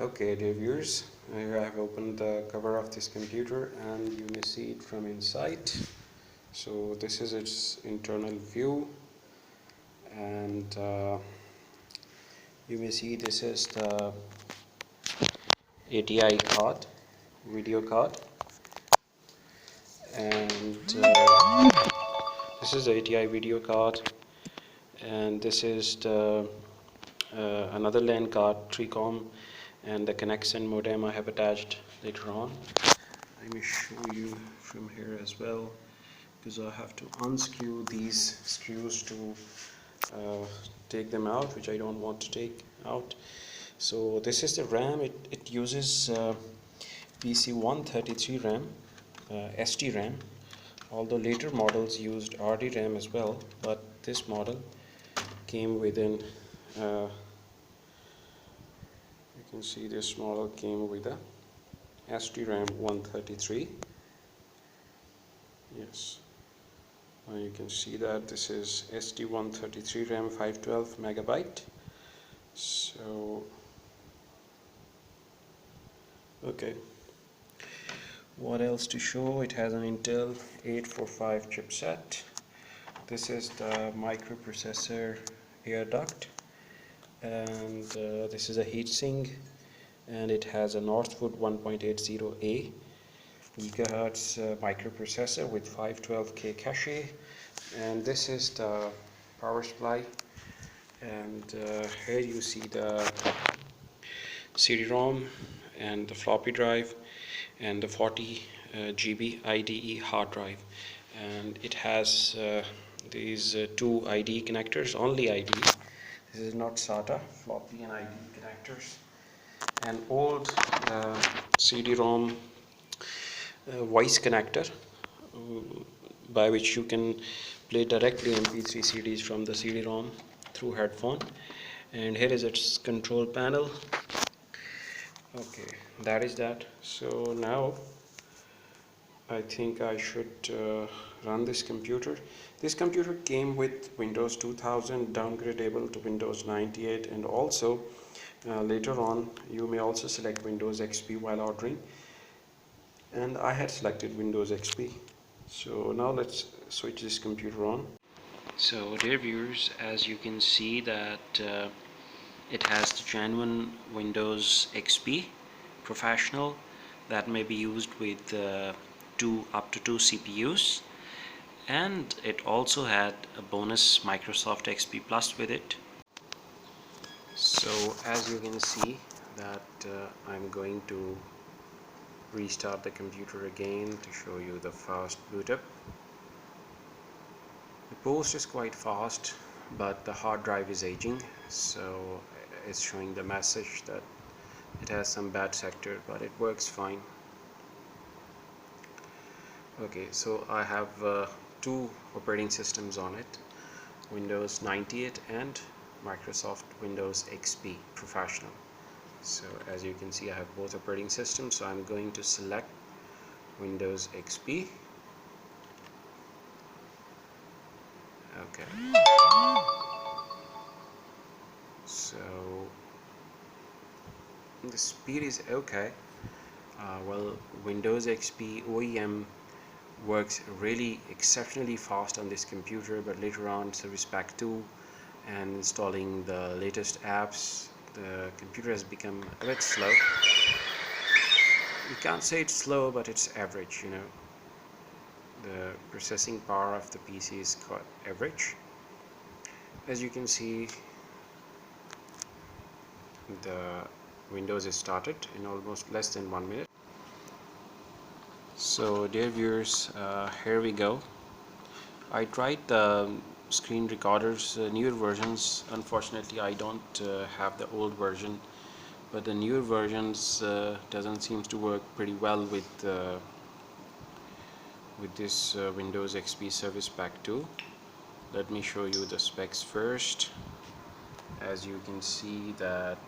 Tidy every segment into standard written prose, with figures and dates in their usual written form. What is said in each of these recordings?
Okay, dear viewers, here I have opened the cover of this computer and you may see it from inside. So this is its internal view, and you may see this is the ATI card, video card, and this is the ATI video card, and this is the another Lan Card 3COM, and the connection modem I have attached later on. Let me show you from here as well, because I have to unscrew these screws to take them out, which I don't want to take out. So this is the RAM. It uses PC-133 RAM, SD RAM, although later models used RD RAM as well, but this model came within you can see this model came with a SD-RAM 133. Yes, you can see that this is SD133 RAM 512 megabyte. So okay, what else to show? It has an Intel 845 chipset. This is the microprocessor air duct, and this is a heatsink, and it has a Northwood 1.80A gigahertz microprocessor with 512K cache, and this is the power supply, and here you see the CD-ROM and the floppy drive and the 40 GB IDE hard drive, and it has these two IDE connectors, only IDE. This is not SATA, floppy and IDE connectors, an old CD-ROM voice connector by which you can play directly MP3 CDs from the CD-ROM through headphone, and here is its control panel. Okay, that is that. So now I think I should run this computer. This computer came with Windows 2000 downgradable to Windows 98, and also later on you may also select Windows XP while ordering, and I had selected Windows XP. So now let's switch this computer on. So dear viewers, as you can see that it has the genuine Windows XP Professional that may be used with up to two CPUs, and it also had a bonus Microsoft XP Plus with it. So as you can see that I'm going to restart the computer again to show you the fast boot up. The post is quite fast, but the hard drive is aging, so it's showing the message that it has some bad sector, but it works fine. Okay, so I have two operating systems on it, Windows 98 and Microsoft Windows XP Professional. So as you can see, I have both operating systems, so I'm going to select Windows XP. Okay, so the speed is okay. Well, Windows XP OEM works really exceptionally fast on this computer, but later on Service Pack 2 and installing the latest apps, the computer has become a bit slow. You can't say it's slow, but it's average, you know. The processing power of the PC is quite average. As you can see, the Windows is started in almost less than 1 minute. So dear viewers, here we go. I tried the screen recorders, newer versions. Unfortunately I don't have the old version, but the newer versions doesn't seem to work pretty well with this Windows XP Service Pack 2. Let me show you the specs first. As you can see that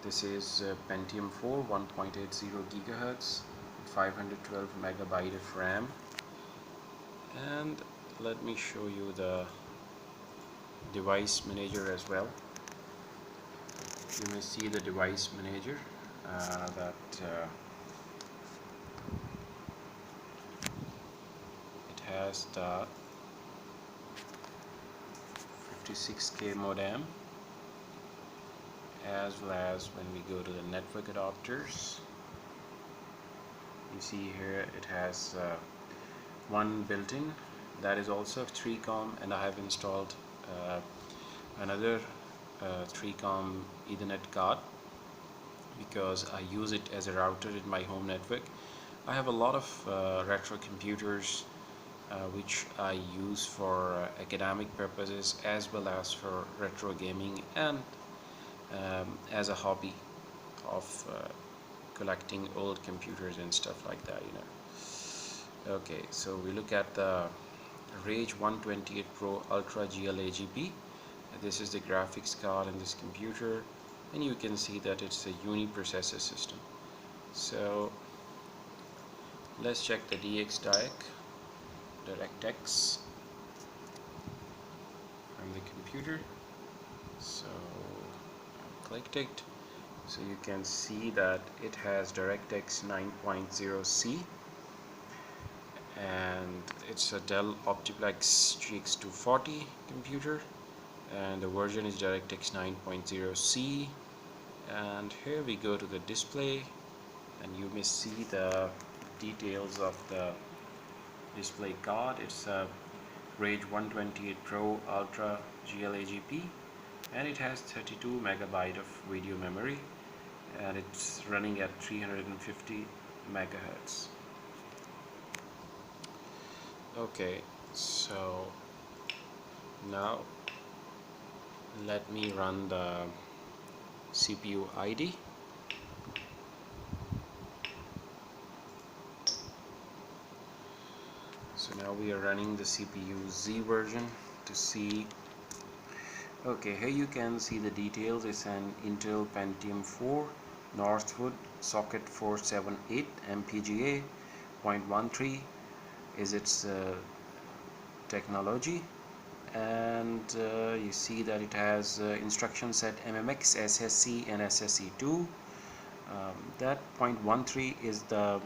this is Pentium 4 1.80 gigahertz, 512 megabyte of RAM, and let me show you the device manager as well. you may see the device manager that it has the 56K modem, as well as when we go to the network adapters, you see here it has one built-in that is also 3-COM, and I have installed another 3-COM Ethernet card because I use it as a router in my home network. I have a lot of retro computers which I use for academic purposes as well as for retro gaming and as a hobby of collecting old computers and stuff like that, you know. Okay, so we look at the Rage 128 Pro Ultra GLAGP. This is the graphics card in this computer, and you can see that it's a uniprocessor system. So let's check the DirectX from the computer. So I clicked it. So you can see that it has DirectX 9.0C, and it's a Dell OptiPlex GX240 computer, and the version is DirectX 9.0C. And here we go to the display, and you may see the details of the display card. It's a Rage 128 Pro Ultra GLAGP, and it has 32 megabyte of video memory, and it's running at 350 megahertz. Okay, so now let me run the CPU ID. So now we are running the CPU Z version to see. Okay, here you can see the details. It's an Intel Pentium 4 Northwood socket 478 MPGA 0.13 is its technology, and you see that it has instruction set MMX, SSC and SSC2. That 0.13 is the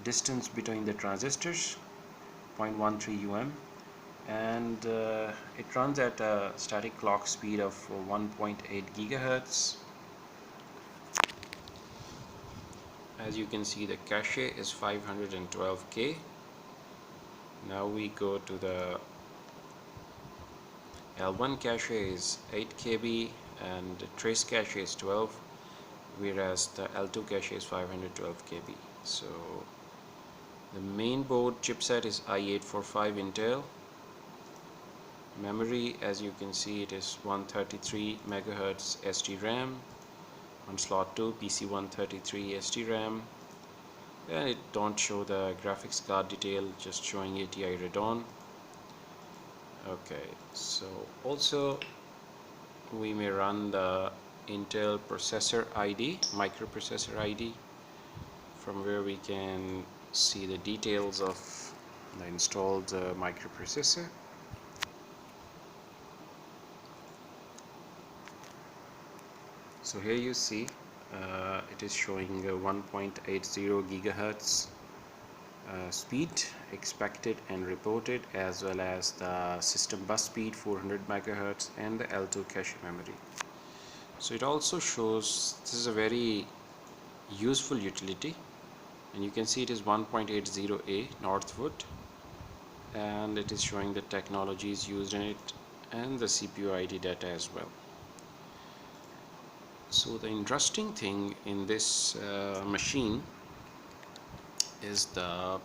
distance between the transistors, 0.13 UM, and it runs at a static clock speed of 1.8 gigahertz. As you can see, the cache is 512K. Now we go to the L1 cache is 8 KB and the trace cache is 12, whereas the L2 cache is 512 KB. So the main board chipset is i845 Intel. Memory, as you can see, it is 133 megahertz SD-RAM. On slot 2, PC133 SD-RAM, and it don't show the graphics card detail, just showing ATI Radeon. Okay, so also we may run the Intel processor ID, microprocessor ID, from where we can see the details of the installed microprocessor. So here you see it is showing 1.80 gigahertz speed expected and reported, as well as the system bus speed 400 megahertz and the L2 cache memory. So it also shows, this is a very useful utility, and you can see it is 1.80A Northwood, and it is showing the technologies used in it and the CPU ID data as well. So the interesting thing in this machine is the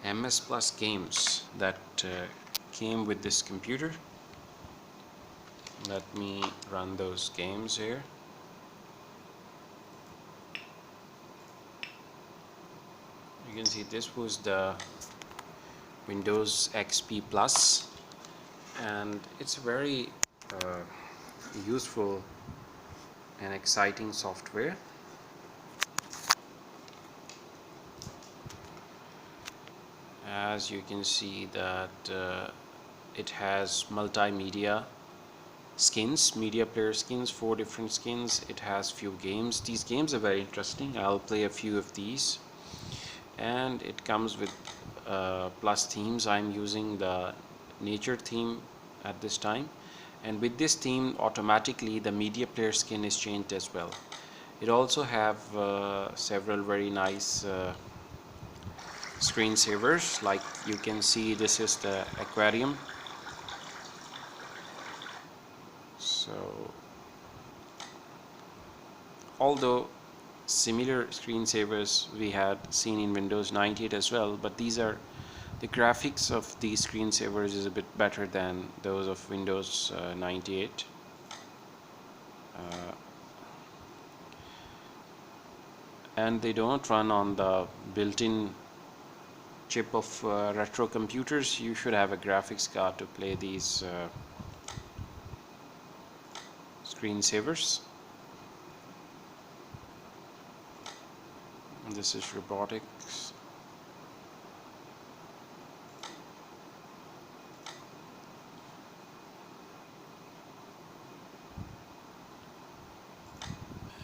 MS Plus games that came with this computer. Let me run those games here. You can see this was the Windows XP Plus, and it's very useful and exciting software. As you can see that it has multimedia skins, media player skins, 4 different skins. It has few games. These games are very interesting. I'll play a few of these. And it comes with plus themes. I'm using the nature theme at this time, and with this theme automatically the media player skin is changed as well. It also have several very nice screensavers. Like you can see, this is the aquarium. So although similar screensavers we had seen in Windows 98 as well, but these are the graphics of these screensavers is a bit better than those of Windows 98. And they don't run on the built-in chip of retro computers. You should have a graphics card to play these screensavers. This is robotics.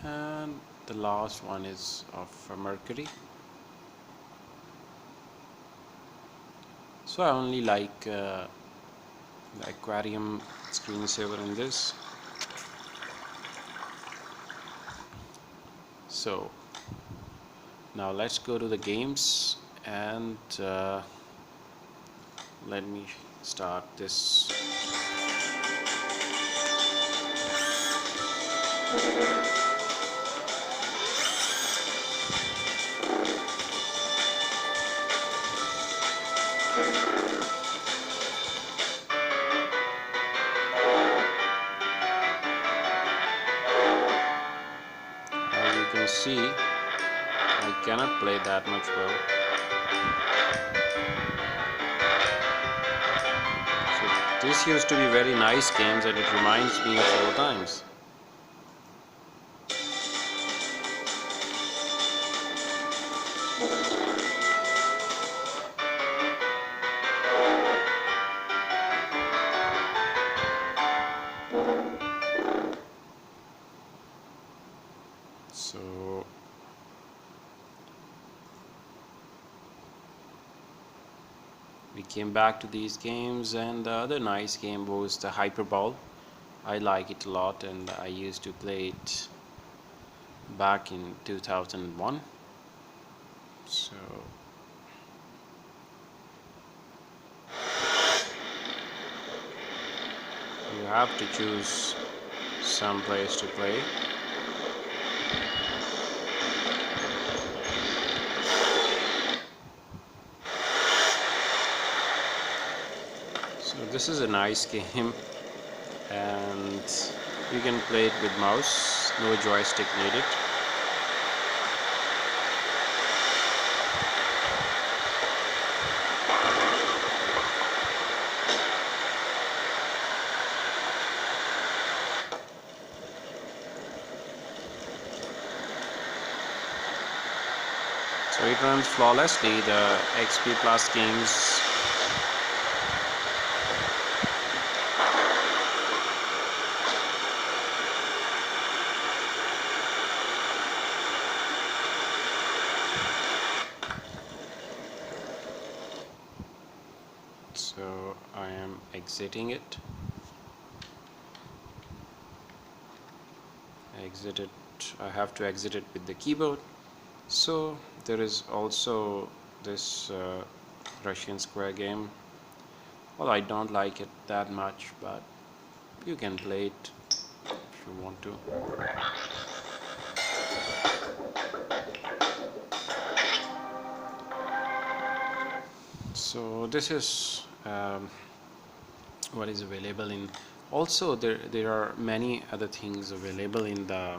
And the last one is of Mercury. So I only like the aquarium screensaver in this. So now let's go to the games, and let me start this. As you can see, I cannot play that much well. So this used to be very nice games, and it reminds me of old times. So we came back to these games, and the other nice game was the Hyperball. I like it a lot, and I used to play it back in 2001. So you have to choose some place to play. So this is a nice game, and you can play it with mouse, no joystick needed. So it runs flawlessly, the XP Plus games. So I am exiting it. I have to exit it with the keyboard. So there is also this Russian square game. Well, I don't like it that much, but you can play it if you want to. So this is what is available in. Also there are many other things available in the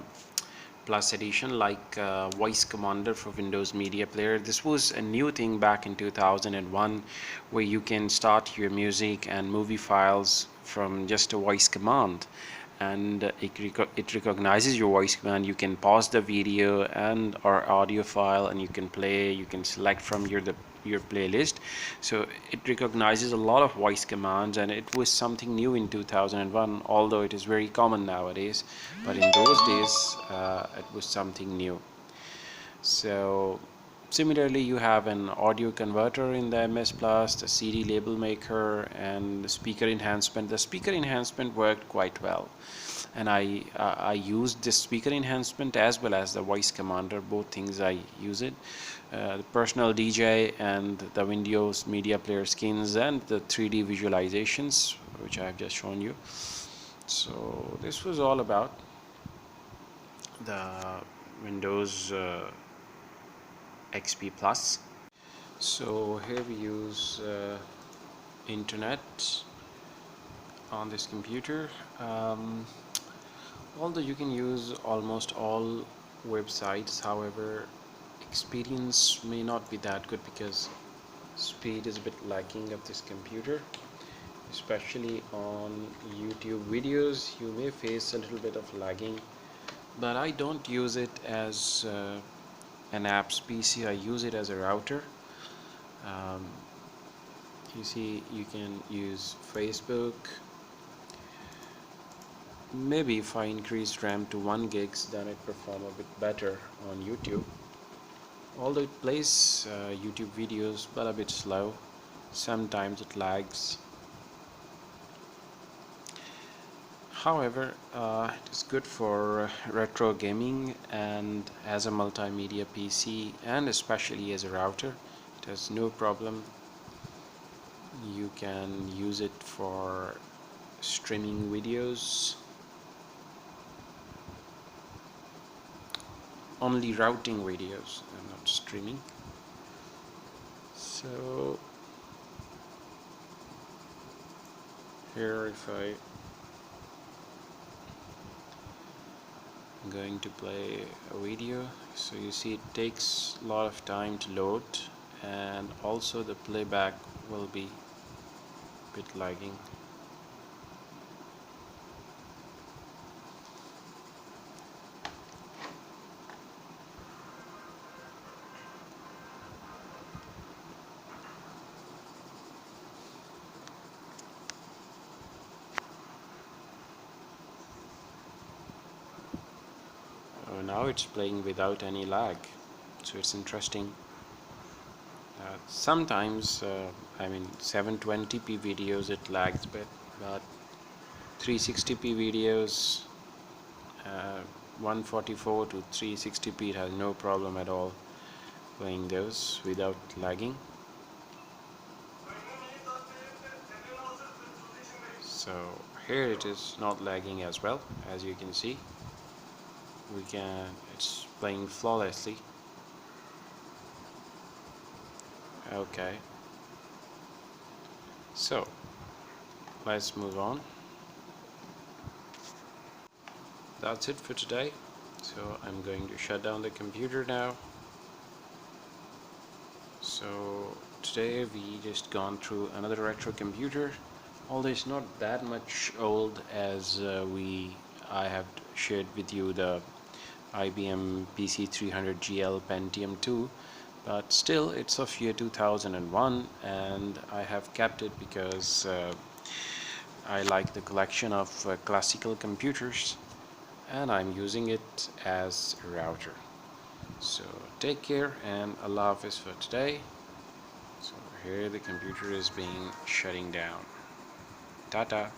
Plus edition, like Voice Commander for Windows Media Player. This was a new thing back in 2001, where you can start your music and movie files from just a voice command, and it recognizes your voice command. You can pause the video and or audio file, and you can play. You can select from your the your playlist. So it recognizes a lot of voice commands, and it was something new in 2001, although it is very common nowadays, but in those days it was something new. So similarly, you have an audio converter in the MS Plus, the CD label maker, and the speaker enhancement. The speaker enhancement worked quite well, and I used this speaker enhancement as well as the voice commander. Both things I use it. The personal DJ and the Windows media player skins and the 3D visualizations, which I have just shown you. So this was all about the Windows XP Plus. So here we use internet on this computer. Although you can use almost all websites, however experience may not be that good because speed is a bit lacking of this computer, especially on YouTube videos. You may face a little bit of lagging, but I don't use it as an apps PC. I use it as a router. You see, you can use Facebook. Maybe if I increase RAM to 1 gigs, then it perform a bit better on YouTube. Although it plays YouTube videos, but a bit slow. Sometimes it lags. However, it is good for retro gaming and as a multimedia PC, and especially as a router. It has no problem. You can use it for streaming videos. Only routing videos and not streaming. So here, if I'm going to play a video, so you see it takes a lot of time to load, and also the playback will be a bit lagging. Now it's playing without any lag, so it's interesting. Sometimes I mean 720p videos it lags a bit, but 360p videos, 144 to 360p, it has no problem at all playing those without lagging. So here it is not lagging as well, as you can see. It's playing flawlessly. Okay, so let's move on. That's it for today. So I'm going to shut down the computer now. So today we just gone through another retro computer, although it's not that much old, as I have shared with you the IBM PC 300GL Pentium 2, but still it's of year 2001, and I have kept it because I like the collection of classical computers, and I'm using it as a router. So take care, and Allah Hafiz for today. So here the computer is being shutting down. Tata.